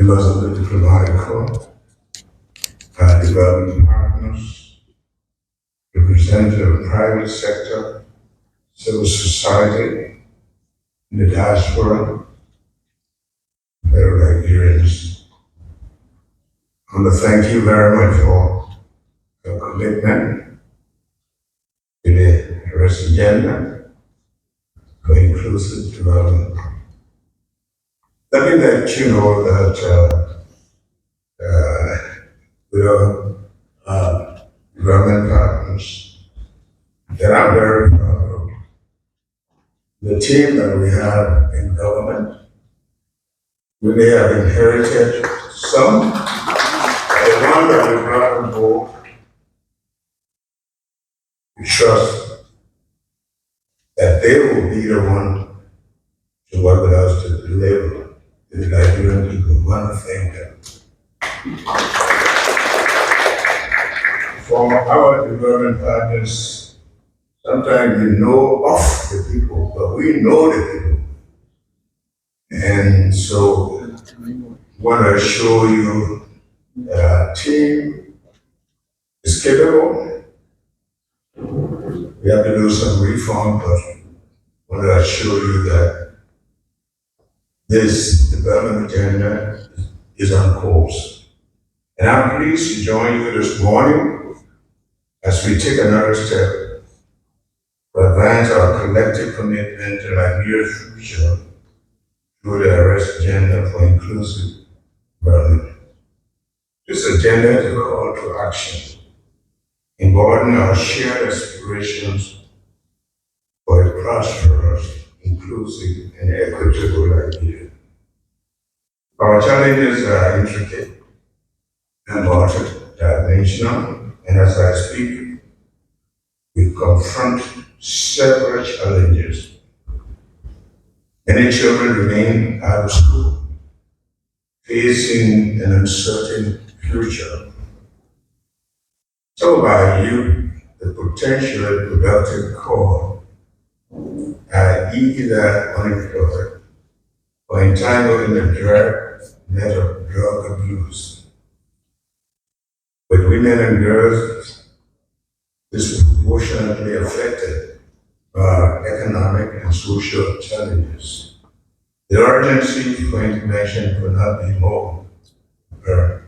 members of the diplomatic corps, our development partners, representatives of private sector, civil society, and the diaspora, fellow Nigerians. I want to thank you very much for your commitment to the REST agenda for inclusive development. Let me let you know that with our development partners, that I'm very proud of the team that we have in government. We may have inherited some, but the one that we brought on board, we trust that they will be the one to work with us to deliver to the Nigerian people. We want to thank them. For our development partners, sometimes we know of the people, but we know the people. And so I want to assure you that our team is capable. We have to do some reform, but I want to assure you that this development agenda is on course. And I'm pleased to join you this morning as we take another step to advance our collective commitment to Nigeria's future through the arrest agenda for inclusive development. This agenda is a call to action, embodying our shared aspirations for a prosperous, inclusive, and equitable Nigeria. Our challenges are intricate and multidimensional, and as I speak, we confront several challenges. Many children remain out of school, facing an uncertain future. Some of our youth, the potentially productive core, are either unemployed or entangled in the direct net of drug abuse. With women and girls disproportionately affected by economic and social challenges, the urgency for intervention could not be more apparent.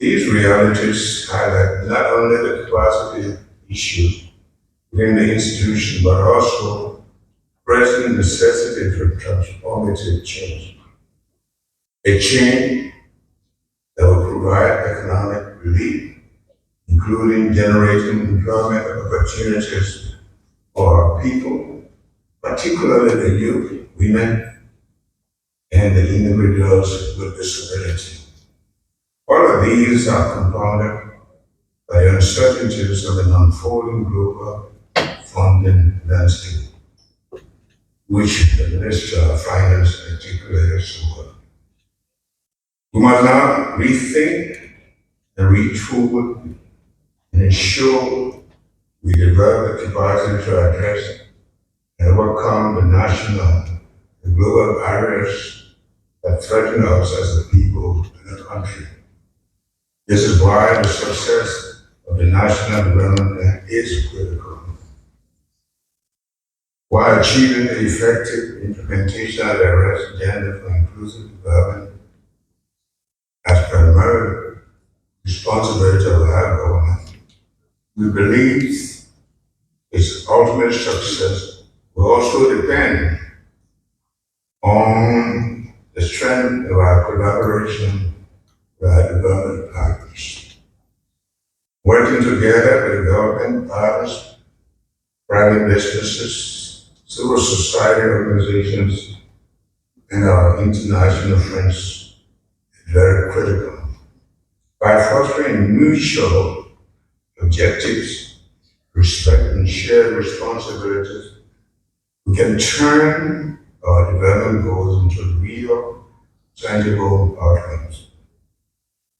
These realities highlight not only the capacity issues within the institution, but also present necessity for transformative change. A change that will provide economic relief, including generating employment opportunities for our people, particularly the youth, women, and the individuals with disability. All of these are compounded by the uncertainties of an unfolding global funding landscape, which the Minister of Finance articulated so well. We must now rethink and reach forward and ensure we develop the capacity to address and overcome the national and global barriers that threaten us as a people and a country. This is why the success of the national development plan is critical. While achieving the effective implementation of the REST agenda for inclusive development as primary responsibility of our government, we believe its ultimate success will also depend on the strength of our collaboration with our development partners. Working together with government partners, private businesses, civil society organizations, and our international friends is very critical. By fostering mutual objectives, respect, and shared responsibilities, we can turn our development goals into real, tangible outcomes.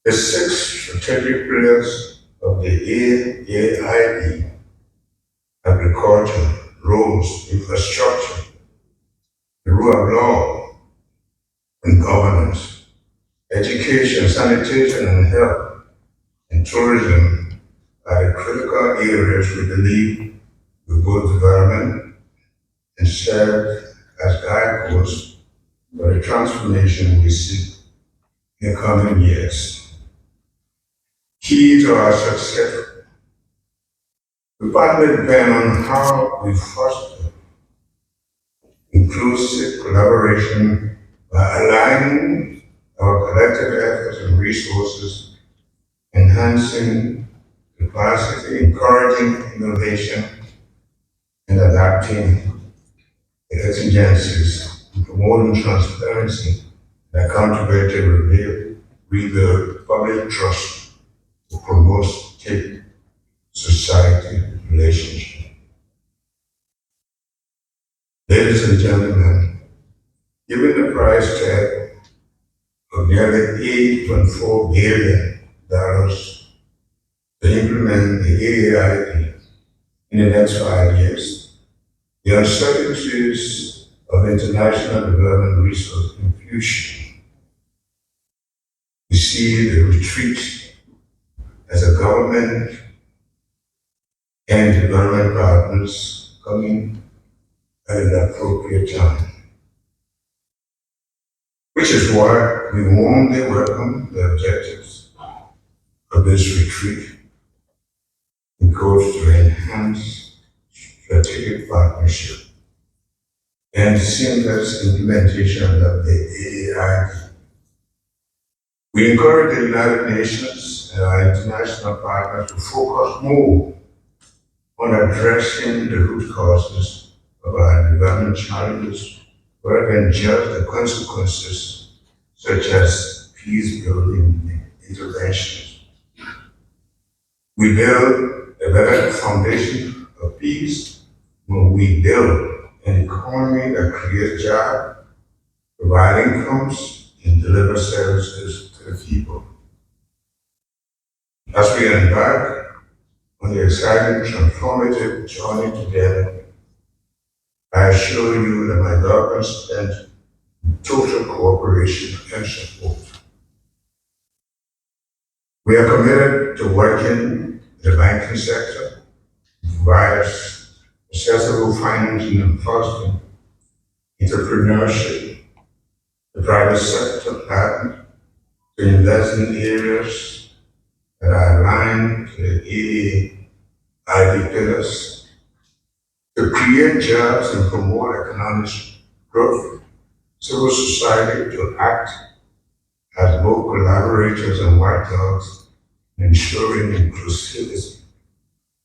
The 6 strategic pillars of the AID, agriculture, roads, infrastructure, the rule of law, and governance, Education, sanitation, and health and tourism are the critical areas we believe will both development and serve as guideposts for the transformation we seek in the coming years. Key to our success will partly depend on how we foster inclusive collaboration by aligning our collective efforts and resources, enhancing capacity, encouraging innovation, and adapting the exigencies, and promoting transparency and accountability to rebuild public trust to promote state-society relationship. Ladies and gentlemen, given the price tag of nearly $8.4 billion to implement the AAID in the next 5 years, the uncertainties of international development resource infusion, we see the retreat as a government and development partners coming at an appropriate time, which is why we warmly welcome the objectives of this retreat and goes to enhance strategic partnership and seamless implementation of the AAID. We encourage the United Nations and our international partners to focus more on addressing the root causes of our development challenges rather than just the consequences, such as peace building interventions. We build a better foundation of peace when we build an economy that creates jobs, provide incomes, and deliver services to the people. As we embark on the exciting transformative journey together, I assure you that my government stands in total cooperation and support. We are committed to working in the banking sector to provide us accessible financing and fostering entrepreneurship, the private sector partner to invest in areas that are aligned to the AAID pillars, to create jobs and promote economic growth, civil society to act as both collaborators and watchdogs, ensuring inclusivity,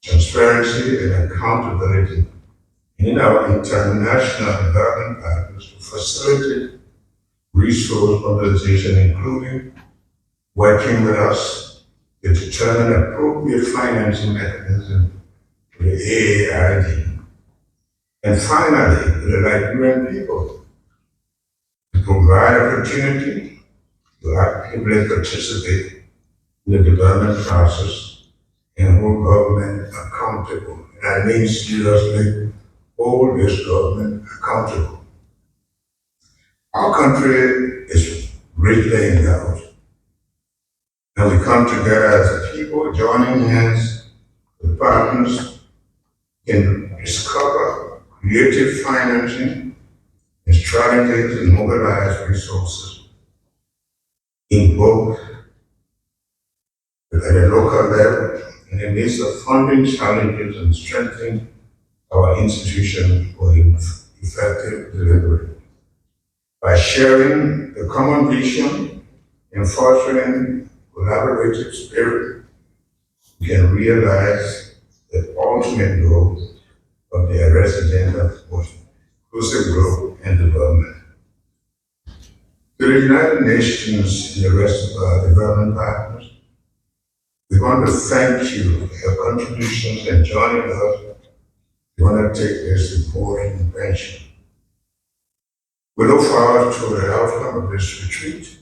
transparency, and accountability in our international development partners to facilitate resource mobilization, including working with us to determine appropriate financing mechanism for the AAID. And finally, for the Liberian people, to provide opportunity to actively participate in the development process and hold government accountable. And I mean seriously, hold this government accountable. Our country is richly endowed, and we come together as a people, joining hands with partners, can discover creative financing and strategies and mobilize resources in both at a local level in the midst of funding challenges and strengthening our institutions for effective delivery. By sharing the common vision and fostering collaborative spirit, we can realize the ultimate goal of the arrest agenda for inclusive growth and development. To the United Nations and the rest of our development partners, we want to thank you for your contributions and joining us. We want to take this important invention. We look forward to the outcome of this retreat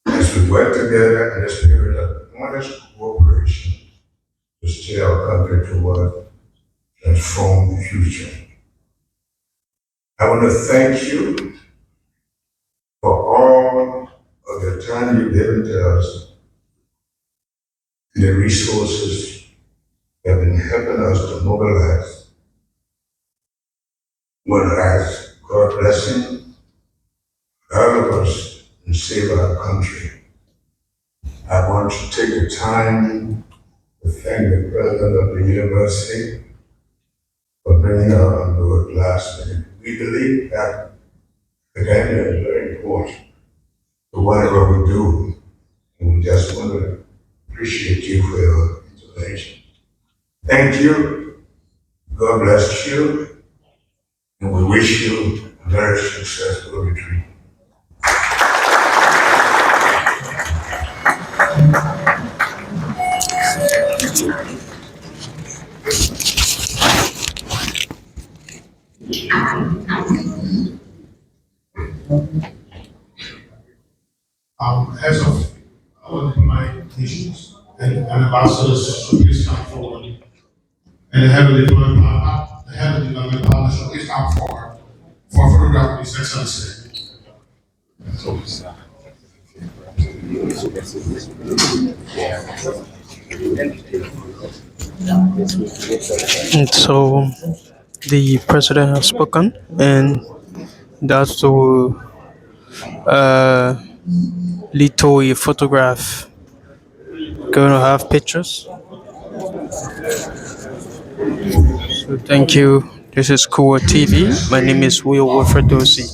as we work together in a spirit of honest cooperation to steer our country toward a transformed future. I want to thank you for all of your the time you've given to us and the resources that have been helping us to mobilize. Want to ask God blessing all of us and save our country. I want to take the time to thank the president of the university for bringing her on board last minute. We believe that academia is very important to whatever we do, and we just want to appreciate you for your intervention. Thank you. God bless you, and we wish you a very successful retreat. As of all diplomatic nations and ambassadors, so please come forward. And the head of the development partnership, please come forward for a photograph of His Excellency. And so the president has spoken, and that's to lead to a photograph. Going to have pictures. So thank you. This is Cool TV. My name is Will Wilfred Dorsey.